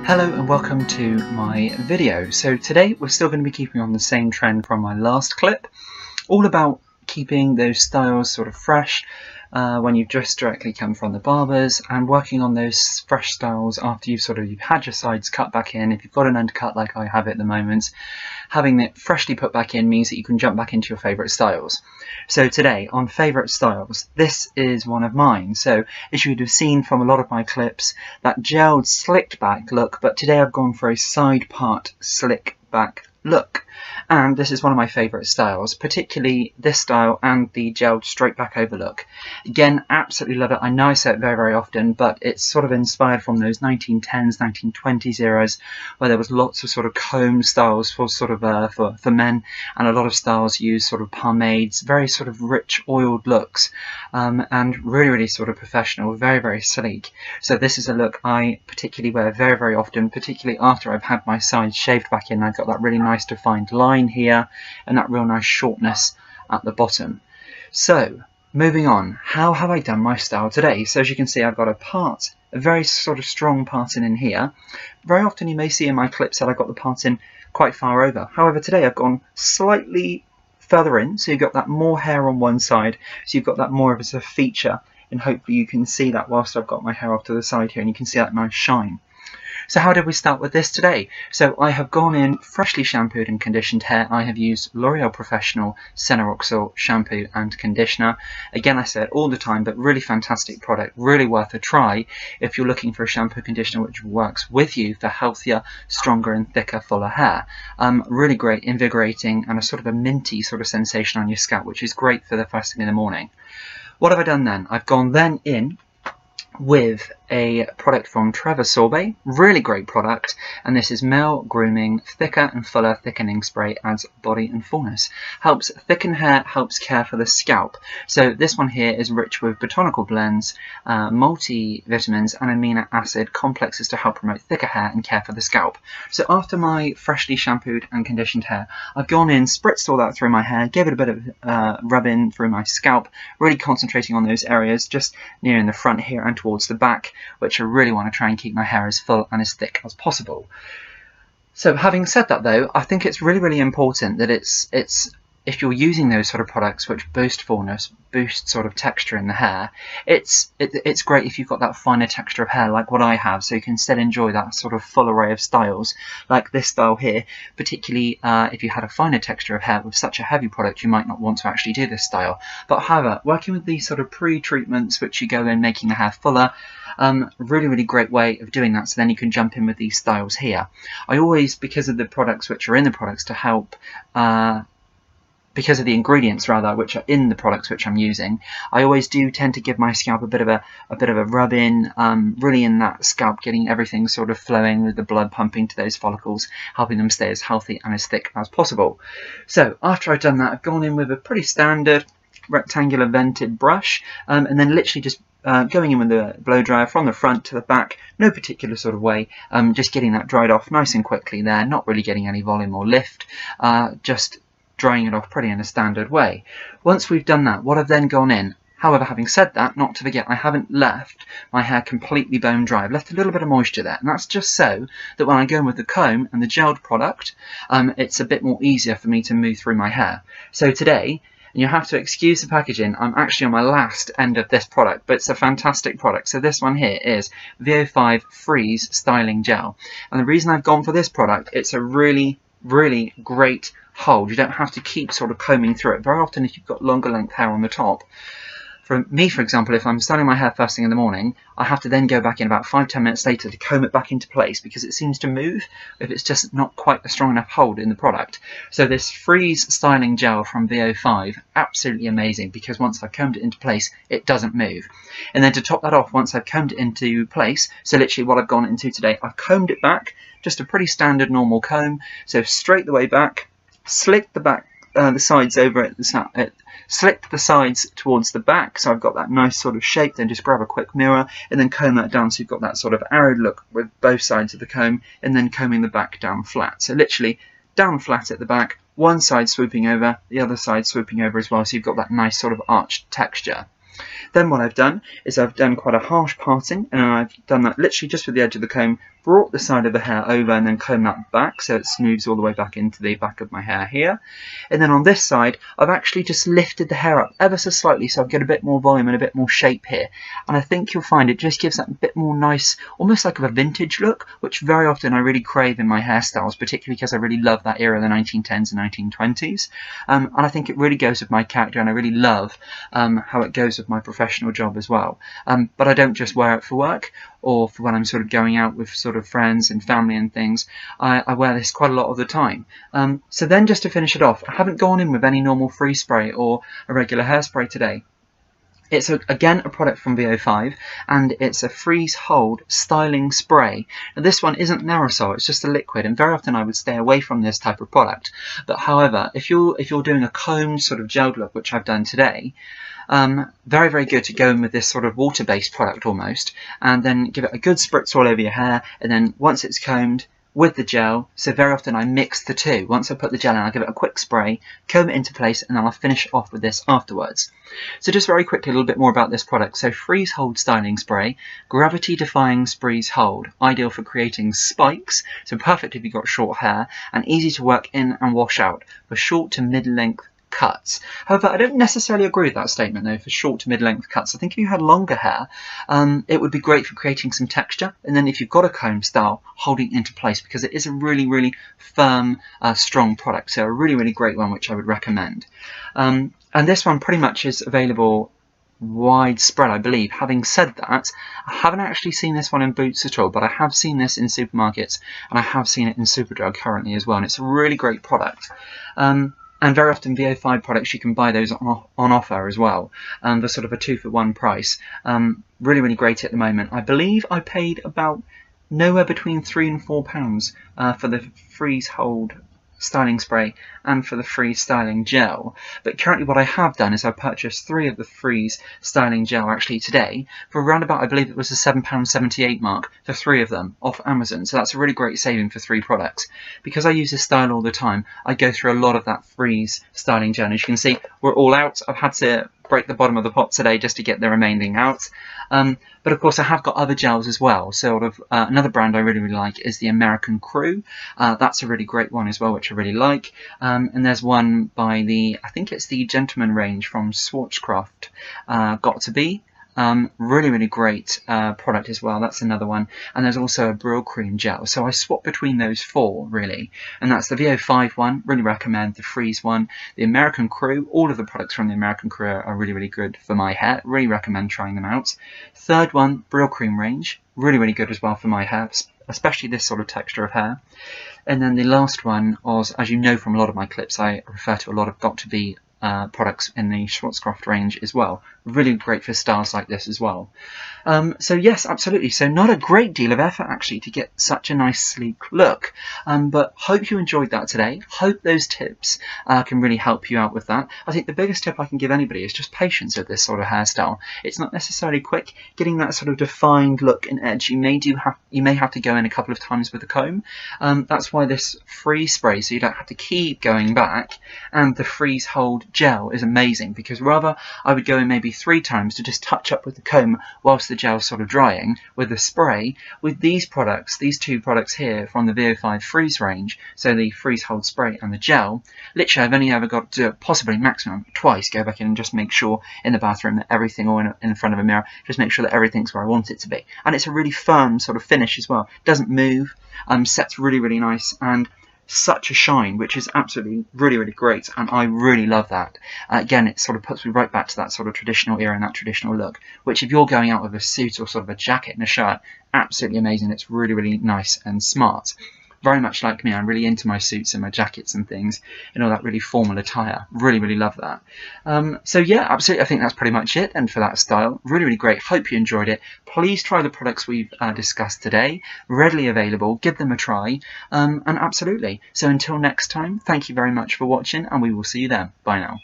Hello and welcome to my video. So today we're still going to be keeping on the same trend from my last clip, all about keeping those styles sort of fresh when you've just directly come from the barbers, and working on those fresh styles after you've had your sides cut back in. If you've got an undercut like I have at the moment, having it freshly put back in means that you can jump back into your favourite styles. So today on favourite styles, this is one of mine. So as you would have seen from a lot of my clips, that gelled slicked back look, but today I've gone for a side part slick back look. And this is one of my favourite styles, particularly this style and the gelled straight back over look. Again, absolutely love it. I know I say it very, very often, but it's sort of inspired from those 1910s, 1920s eras where there was lots of sort of comb styles for for men, and a lot of styles use sort of pomades, very sort of rich oiled looks, and really, really sort of professional, very, very sleek. So this is a look I particularly wear very, very often, particularly after I've had my sides shaved back in. I've got that really nice defined line here and that real nice shortness at the bottom. So moving on, how have I done my style today? So as you can see, I've got a very sort of strong part in here. Very often you may see in my clips that I've got the part in quite far over. However, today I've gone slightly further in, so you've got that more hair on one side, so you've got that more of as a feature, and hopefully you can see that whilst I've got my hair off to the side here, and you can see that nice shine. So how did we start with this today? So I have gone in freshly shampooed and conditioned hair. I have used L'Oreal Professional Senoxyl shampoo and conditioner. Again, I say it all the time, but really fantastic product, really worth a try if you're looking for a shampoo conditioner which works with you for healthier, stronger and thicker, fuller hair. Really great, invigorating, and a sort of a minty sort of sensation on your scalp, which is great for the first thing in the morning. What have I done then? I've gone then in with a product from Trevor Sorbet, really great product, and this is Male Grooming Thicker and Fuller Thickening Spray. Adds body and fullness, helps thicken hair, helps care for the scalp. So this one here is rich with botanical blends, multivitamins and amino acid complexes to help promote thicker hair and care for the scalp. So after my freshly shampooed and conditioned hair, I've gone in, spritzed all that through my hair, gave it a bit of rub in through my scalp, really concentrating on those areas just near in the front here and towards the back, which I really want to try and keep my hair as full and as thick as possible. So having said that though, I think it's really, really important that it's if you're using those sort of products which boost fullness, boost sort of texture in the hair, it's great if you've got that finer texture of hair like what I have, so you can still enjoy that sort of full array of styles like this style here. Particularly if you had a finer texture of hair with such a heavy product, you might not want to actually do this style. But however, working with these sort of pre-treatments which you go in making the hair fuller, really, really great way of doing that. So then you can jump in with these styles here. I always, because of the products which are in the products to help because of the ingredients rather which are in the products which I'm using, I always do tend to give my scalp a bit of a rub in, really in that scalp, getting everything sort of flowing with the blood pumping to those follicles, helping them stay as healthy and as thick as possible. So after I've done that, I've gone in with a pretty standard rectangular vented brush, and then literally just going in with the blow dryer from the front to the back, no particular sort of way, just getting that dried off nice and quickly there, not really getting any volume or lift, just drying it off pretty in a standard way. Once we've done that, what I've then gone in, however, having said that, not to forget, I haven't left my hair completely bone dry. I've left a little bit of moisture there, and that's just so that when I go in with the comb and the gelled product, it's a bit more easier for me to move through my hair. So today, and you have to excuse the packaging, I'm actually on my last end of this product, but it's a fantastic product. So this one here is VO5 Freeze Styling Gel, and the reason I've gone for this product, it's a really, really great hold. You don't have to keep sort of combing through it. Very often if you've got longer length hair on the top, for me for example, if I'm styling my hair first thing in the morning, I have to then go back in about 5-10 minutes later to comb it back into place because it seems to move if it's just not quite a strong enough hold in the product. So this Freeze Styling Gel from VO5, absolutely amazing, because once I've combed it into place, it doesn't move. And then to top that off, once I've combed it into place, so literally what I've gone into today, I've combed it back, just a pretty standard normal comb, so straight the way back, slicked the back, the sides over it, slicked the sides towards the back, so I've got that nice sort of shape. Then just grab a quick mirror and then comb that down, so you've got that sort of arrowed look with both sides of the comb, and then combing the back down flat. So literally down flat at the back, one side swooping over, the other side swooping over as well, so you've got that nice sort of arched texture. Then what I've done is I've done quite a harsh parting, and I've done that literally just with the edge of the comb, brought the side of the hair over and then combed that back so it smooths all the way back into the back of my hair here. And then on this side I've actually just lifted the hair up ever so slightly so I get a bit more volume and a bit more shape here, and I think you'll find it just gives that a bit more nice, almost like a vintage look, which very often I really crave in my hairstyles, particularly because I really love that era, the 1910s and 1920s, and I think it really goes with my character, and I really love how it goes with my professional job as well. But I don't just wear it for work or for when I'm sort of going out with sort of friends and family and things. I wear this quite a lot of the time. So then just to finish it off, I haven't gone in with any normal freeze spray or a regular hairspray today. It's again a product from VO5, and it's a freeze hold styling spray. Now this one isn't an aerosol, it's just a liquid, and very often I would stay away from this type of product. But however, if you're doing a combed sort of gelled look, which I've done today, very, very good to go in with this sort of water-based product almost, and then give it a good spritz all over your hair, and then once it's combed, with the gel, so very often I mix the two. Once I put the gel in, I'll give it a quick spray, comb it into place, and then I'll finish off with this afterwards. So just very quickly, a little bit more about this product. So Freeze Hold Styling Spray, Gravity Defying Freeze Hold, ideal for creating spikes, so perfect if you've got short hair, and easy to work in and wash out for short to mid-length cuts. However, I don't necessarily agree with that statement though for short to mid-length cuts. I think if you had longer hair, it would be great for creating some texture, and then if you've got a comb style, holding it into place, because it is a really, really firm, strong product. So a really, really great one, which I would recommend. And this one pretty much is available widespread, I believe. Having said that, I haven't actually seen this one in Boots at all, but I have seen this in supermarkets, and I have seen it in Superdrug currently as well, and it's a really great product. And very often VO5 products, you can buy those on offer as well, for sort of a 2-for-1 price. Really, really great at the moment. I believe I paid about nowhere between £3 and £4 for the freeze hold styling spray and for the freeze styling gel. But currently what I have done is I purchased 3 of the freeze styling gel actually today for around about, I believe it was the £7.78 mark for 3 of them off Amazon. So that's a really great saving for 3 products. Because I use this style all the time, I go through a lot of that freeze styling gel. As you can see, we're all out. I've had to break the bottom of the pot today just to get the remaining out. But of course I have got other gels as well. Sort of another brand I really, really like is the American Crew. That's a really great one as well, which I really like. And there's one by the, I think it's the Gentleman range from Schwarzkopf, Got to Be. Really, really great product as well. That's another one. And there's also a Brill Cream gel. So I swap between those 4 really. And that's the VO5 one. Really recommend the Freeze one. The American Crew. All of the products from the American Crew are really, really good for my hair. Really recommend trying them out. Third one, Brill Cream range. Really, really good as well for my hair, especially this sort of texture of hair. And then the last one was, as you know from a lot of my clips, I refer to a lot of Got to Be products in the Schwarzkopf range as well. Really great for styles like this as well. So yes, absolutely. So not a great deal of effort actually to get such a nice sleek look. But hope you enjoyed that today. Hope those tips can really help you out with that. I think the biggest tip I can give anybody is just patience with this sort of hairstyle. It's not necessarily quick. Getting that sort of defined look and edge, you may have to go in a couple of times with the comb. That's why this freeze spray, so you don't have to keep going back, and the freeze hold gel is amazing, because rather I would go in maybe 3 times to just touch up with the comb whilst the gel's sort of drying. With the spray, with these products, these 2 products here from the VO5 freeze range, so the freeze hold spray and the gel, literally I've only ever got to do it possibly maximum twice. Go back in and just make sure in the bathroom that everything, or in front of a mirror, just make sure that everything's where I want it to be. And it's a really firm sort of finish as well. Doesn't move, sets really, really nice, and such a shine, which is absolutely really, really great, and I really love that. Again, it sort of puts me right back to that sort of traditional era and that traditional look, which if you're going out with a suit or sort of a jacket and a shirt, absolutely amazing. It's really, really nice and smart. Very much like me, I'm really into my suits and my jackets and things, and all that really formal attire. Really, really love that. So yeah, absolutely, I think that's pretty much it, and for that style, really, really great. Hope you enjoyed it. Please try the products we've discussed today. Readily available, give them a try, and absolutely. So until next time, thank you very much for watching, and we will see you then. Bye now.